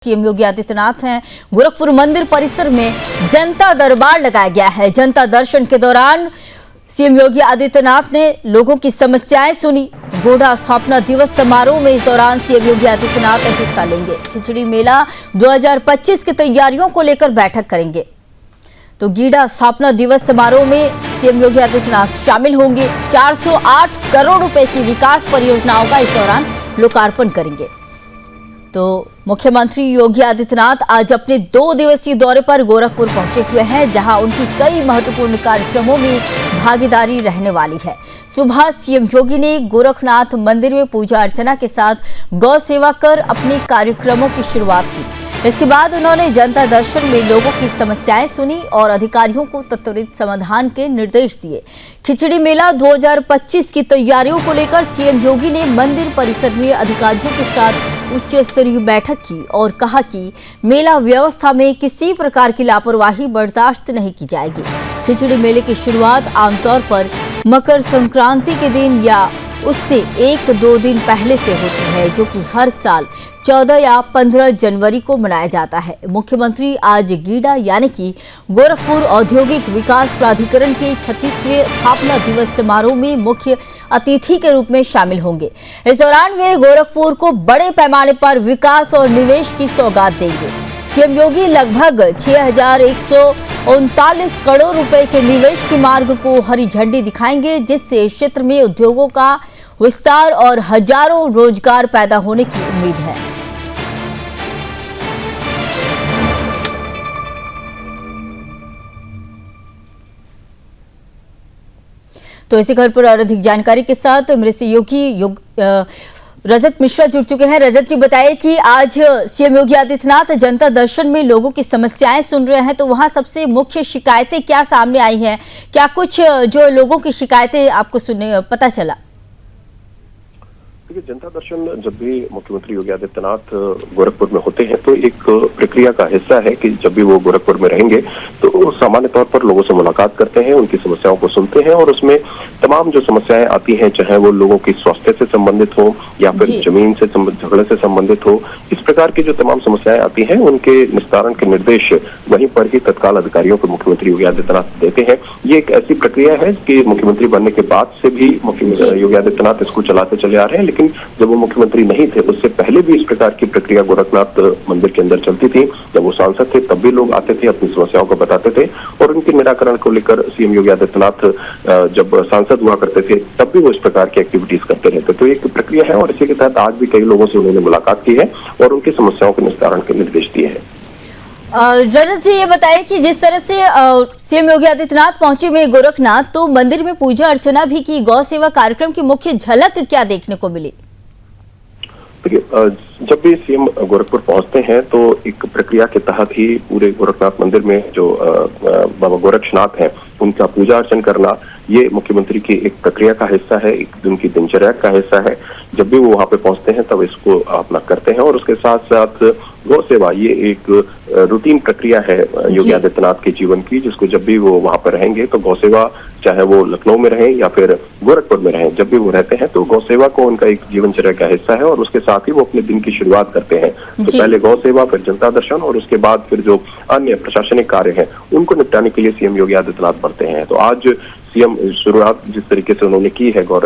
CM Yogi Adityanath हैं। गोरखपुर मंदिर परिसर में जनता दरबार लगाया गया है। जनता दर्शन के दौरान सीएम योगी आदित्यनाथ ने लोगों की समस्याएं सुनी। गोड़ा स्थापना दिवस समारोह में इस दौरान सीएम योगी आदित्यनाथ हिस्सा लेंगे। खिचड़ी मेला 2025 की तैयारियों को लेकर बैठक करेंगे। तो गीड़ा स्थापना दिवस समारोह में सीएम योगी आदित्यनाथ शामिल होंगे। 408 करोड़ रुपए की विकास परियोजनाओं का इस दौरान लोकार्पण करेंगे। तो मुख्यमंत्री योगी आदित्यनाथ आज अपने 2 दिवसीय दौरे पर गोरखपुर पहुंचे हुए हैं, जहां उनकी कई महत्वपूर्ण कार्यक्रमों में भागीदारी रहने वाली है। सुबह सीएम योगी ने गोरखनाथ मंदिर में पूजा अर्चना के साथ गौ सेवा कर अपने कार्यक्रमों की शुरुआत की। इसके बाद उन्होंने जनता दर्शन में लोगों की समस्याएं सुनी और अधिकारियों को त्वरित समाधान के निर्देश दिए। खिचड़ी मेला 2025 की तैयारियों को लेकर सीएम योगी ने मंदिर परिसर में अधिकारियों के साथ उच्च स्तरीय बैठक की और कहा कि मेला व्यवस्था में किसी प्रकार की लापरवाही बर्दाश्त नहीं की जाएगी। खिचड़ी मेले की शुरुआत आमतौर पर मकर संक्रांति के दिन या उससे 1-2 दिन पहले से होती है, जो कि हर साल 14 या 15 जनवरी को मनाया जाता है। मुख्यमंत्री आज गीड़ा यानी कि गोरखपुर औद्योगिक विकास प्राधिकरण के 36वें स्थापना दिवस समारोह में मुख्य अतिथि के रूप में शामिल होंगे। इस दौरान वे गोरखपुर को बड़े पैमाने पर विकास और निवेश की सौगात देंगे। सीएम योगी लगभग 6,139 करोड़ रुपए के निवेश के मार्ग को हरी झंडी दिखाएंगे, जिससे क्षेत्र में उद्योगों का विस्तार और हजारों रोजगार पैदा होने की उम्मीद है। तो इसी खबर पर और अधिक जानकारी के साथ मेरे सहयोगी रजत मिश्रा जुड़ चुके हैं। रजत जी, बताइए कि आज सीएम योगी आदित्यनाथ जनता दर्शन में लोगों की समस्याएं सुन रहे हैं, तो वहां सबसे मुख्य शिकायतें क्या सामने आई हैं? क्या कुछ जो लोगों की शिकायतें आपको सुनने पता चला? देखिए, जनता दर्शन जब भी मुख्यमंत्री योगी आदित्यनाथ गोरखपुर में होते हैं तो एक प्रक्रिया का हिस्सा है कि जब भी वो गोरखपुर में रहेंगे तो सामान्य तौर पर लोगों से मुलाकात करते हैं, उनकी समस्याओं को सुनते हैं और उसमें तमाम जो समस्याएं आती हैं, चाहे वो लोगों की स्वास्थ्य से संबंधित हो या फिर जमीन से झगड़े से संबंधित हो, इस प्रकार की जो तमाम समस्याएं आती हैं उनके निस्तारण के निर्देश वहीं पर ही तत्काल अधिकारियों को मुख्यमंत्री योगी आदित्यनाथ देते हैं। ये एक ऐसी प्रक्रिया है कि मुख्यमंत्री बनने के बाद से भी मुख्यमंत्री योगी आदित्यनाथ इसको चलाते चले आ रहे हैं, लेकिन जब वो मुख्यमंत्री नहीं थे उससे पहले भी इस प्रकार की प्रक्रिया गोरखनाथ मंदिर के अंदर चलती थी। जब वो सांसद थे तब भी लोग आते थे, अपनी समस्याओं को बताते थे और उनके निराकरण को लेकर सीएम योगी आदित्यनाथ जब सांसद हुआ करते थे तब भी वो इस प्रकार की एक्टिविटीज करते रहते। तो एक प्रक्रिया है और इसी के तहत आज भी कई लोगों से उन्होंने मुलाकात की है और उनकी समस्याओं के निस्तारण के निर्देश दिए हैं। रजत जी, ये बताइए कि जिस तरह से सीएम योगी आदित्यनाथ पहुंचे हुए गोरखनाथ, तो मंदिर में पूजा अर्चना भी की, गौ सेवा कार्यक्रम की मुख्य झलक क्या देखने को मिली? देखिए, जब भी सीएम गोरखपुर पहुंचते हैं तो एक प्रक्रिया के तहत ही पूरे गोरखनाथ मंदिर में जो बाबा गोरक्षनाथ हैं उनका पूजा अर्चन करना, ये मुख्यमंत्री की एक प्रक्रिया का हिस्सा है, एक उनकी दिनचर्या का हिस्सा है। जब भी वो वहां पे पहुंचते हैं तब इसको अपना करते हैं और उसके साथ साथ गौ सेवा, ये एक रूटीन प्रक्रिया है योगी आदित्यनाथ के जीवन की, जिसको जब भी वो वहां पर रहेंगे तो गौ सेवा, चाहे वो लखनऊ में रहें या फिर गोरखपुर में रहें, जब भी वो रहते हैं तो गौ सेवा को उनका एक जीवनचर्या का हिस्सा है और उसके साथ ही वो अपने दिन की शुरुआत करते हैं। तो पहले गौ सेवा, फिर जनता दर्शन और उसके बाद फिर जो अन्य प्रशासनिक कार्य हैं उनको निपटाने के लिए सीएम योगी आदित्यनाथ बढ़ते हैं। तो आज सीएम शुरुआत जिस तरीके से उन्होंने की है गौ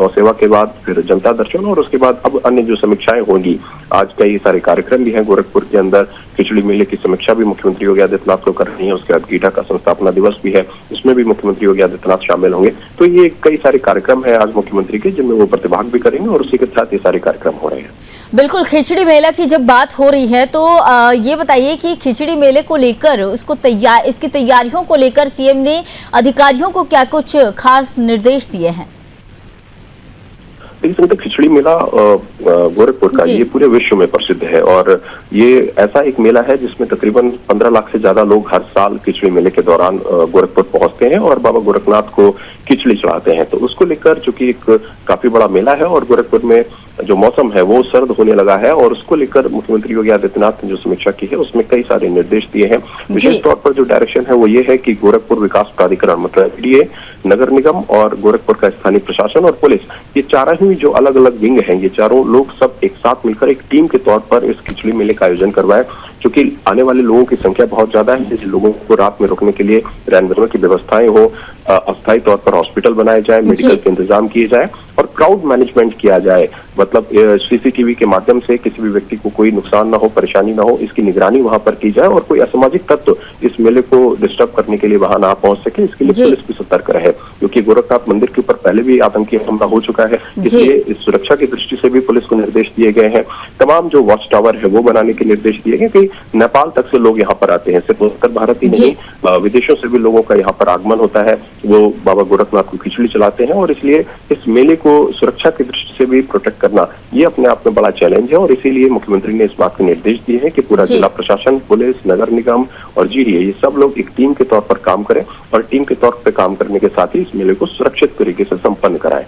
सेवा के बाद फिर जनता दर्शन और उसके बाद अब अन्य जो समीक्षाएं होंगी, आज कई सारे कार्यक्रम भी हैं गोरखपुर के अंदर। खिचड़ी मेले की समीक्षा भी मुख्यमंत्री योगी आदित्यनाथ को करनी है, उसके बाद गीड़ा का संस्थापना दिवस भी है, उसमें भी मुख्यमंत्री योगी आदित्यनाथ शामिल होंगे। तो ये कई सारे कार्यक्रम है आज मुख्यमंत्री के, जिनमें वो प्रतिभाग भी करेंगे और उसी के साथ ये सारे कार्यक्रम हो रहे हैं। बिल्कुल, खिचड़ी मेला की जब बात हो रही है तो ये बताइए कि खिचड़ी मेले को लेकर इसकी तैयारियों को लेकर सीएम ने अधिकारियों को क्या कुछ खास निर्देश दिए हैं? देखिए, खिचड़ी मेला गोरखपुर का ये पूरे विश्व में प्रसिद्ध है और ये ऐसा एक मेला है जिसमें तकरीबन 15 लाख से ज्यादा लोग हर साल खिचड़ी मेले के दौरान गोरखपुर पहुंचते हैं और बाबा गोरखनाथ को खिचड़ी चढ़ाते हैं। तो उसको लेकर चूंकि एक काफी बड़ा मेला है और गोरखपुर में जो मौसम है वो सर्द होने लगा है और उसको लेकर मुख्यमंत्री योगी आदित्यनाथ ने जो समीक्षा की है उसमें कई सारे निर्देश दिए हैं। विशेष तौर पर जो डायरेक्शन है वो ये है कि गोरखपुर विकास प्राधिकरण मतलब एडीए, नगर निगम और गोरखपुर का स्थानीय प्रशासन और पुलिस, ये चारों ही जितनी भी जो अलग अलग विंग हैं, ये चारों लोग सब एक साथ मिलकर एक टीम के तौर पर इस खिचड़ी मेले का आयोजन करवाएं, क्योंकि आने वाले लोगों की संख्या बहुत ज्यादा है। जैसे लोगों को रात में रुकने के लिए रहने बहने की व्यवस्थाएं हो, अस्थायी तौर पर हॉस्पिटल बनाए जाए, मेडिकल के इंतजाम किए जाए और क्राउड मैनेजमेंट किया जाए। मतलब सीसीटीवी के माध्यम से किसी भी व्यक्ति को कोई नुकसान ना हो, परेशानी ना हो, इसकी निगरानी वहां पर की जाए और कोई असामाजिक तत्व इस मेले को डिस्टर्ब करने के लिए वहां ना पहुंच सके, इसके लिए पुलिस भी सतर्क रहे, क्योंकि गोरखनाथ मंदिर के ऊपर पहले भी आतंकी हमला हो चुका है। इसलिए इस सुरक्षा की दृष्टि से भी पुलिस को निर्देश दिए गए हैं। तमाम जो वॉच टावर है वो बनाने के निर्देश दिए गए कि नेपाल तक से लोग यहाँ पर आते हैं, सिर्फ उत्तर भारत ही नहीं, विदेशों से भी लोगों का यहाँ पर आगमन होता है। वो बाबा गोरखनाथ को खिचड़ी चलाते हैं और इसलिए इस मेले को सुरक्षा की दृष्टि से भी प्रोटेक्ट करना ये अपने आप में बड़ा चैलेंज है। और इसीलिए मुख्यमंत्री ने इस बात के निर्देश दिए हैं कि पूरा जिला प्रशासन, पुलिस, नगर निगम और जीडीए, ये सब लोग एक टीम के तौर पर काम करें और टीम के तौर पर काम करने के साथ ही इस मेले को सुरक्षित तरीके से संपन्न कराएं।